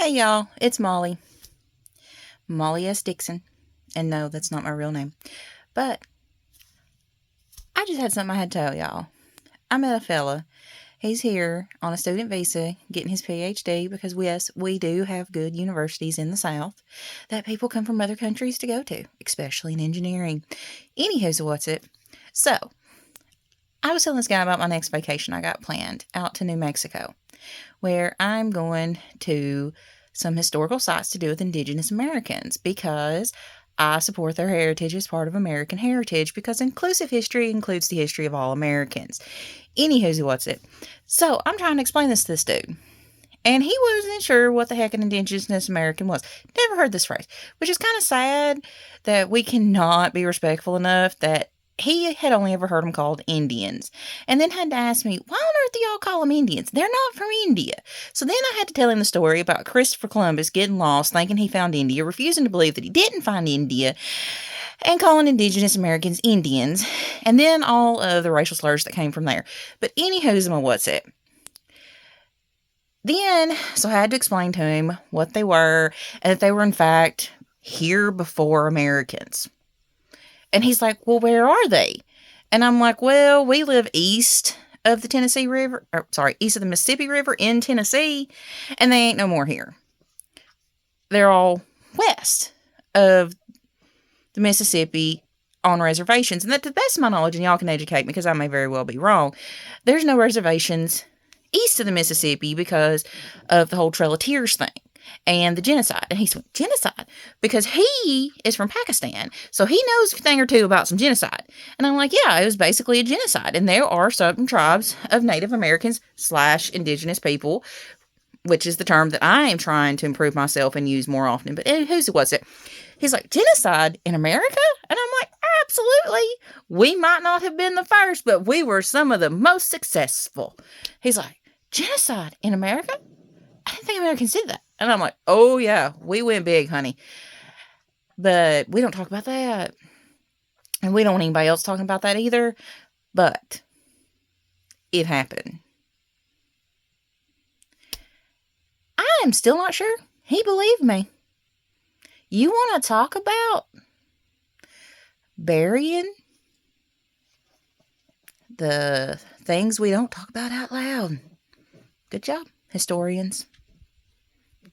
Hey y'all, it's Molly. Molly S. Dixon. And no, that's not my real name. But I just had something I had to tell y'all. I met a fella. He's here on a student visa getting his PhD because, yes, we do have good universities in the South that people come from other countries to go to, especially in engineering. Anywho, so what's it? So, I was telling this guy about my next vacation I got planned out to New Mexico, where I'm going to some historical sites to do with Indigenous Americans because I support their heritage as part of American heritage because inclusive history includes the history of all Americans. Anywho, what's it? So I'm trying to explain this to this dude. And he wasn't sure what the heck an Indigenous American was. Never heard this phrase, which is kind of sad that we cannot be respectful enough that he had only ever heard them called Indians. And then had to ask me, why on earth do y'all call them Indians? They're not from India. So then I had to tell him the story about Christopher Columbus getting lost, thinking he found India, refusing to believe that he didn't find India, and calling Indigenous Americans Indians, and then all of the racial slurs that came from there. But anywho's my what's it? Then, so I had to explain to him what they were, and that they were, in fact, here before Americans. And he's like, well, where are they? And I'm like, well, we live east of the Tennessee River, east of the Mississippi River in Tennessee, and they ain't no more here. They're all west of the Mississippi on reservations. And that, to the best of my knowledge, and y'all can educate me because I may very well be wrong, there's no reservations east of the Mississippi because of the whole Trail of Tears thing and the genocide. And he's like, genocide? Because he is from Pakistan, so he knows a thing or two about some genocide. And I'm like, yeah, it was basically a genocide. And there are certain tribes of Native Americans / indigenous people, which is the term that I am trying to improve myself and use more often. But who's it was it? He's like, genocide in America? And I'm like, absolutely. We might not have been the first, but we were some of the most successful. He's like, genocide in America? I didn't think Americans did that. And I'm like, oh yeah, we went big, honey. But we don't talk about that. And we don't want anybody else talking about that either. But it happened. I'm still not sure he believed me. You want to talk about burying the things we don't talk about out loud? Good job, historians.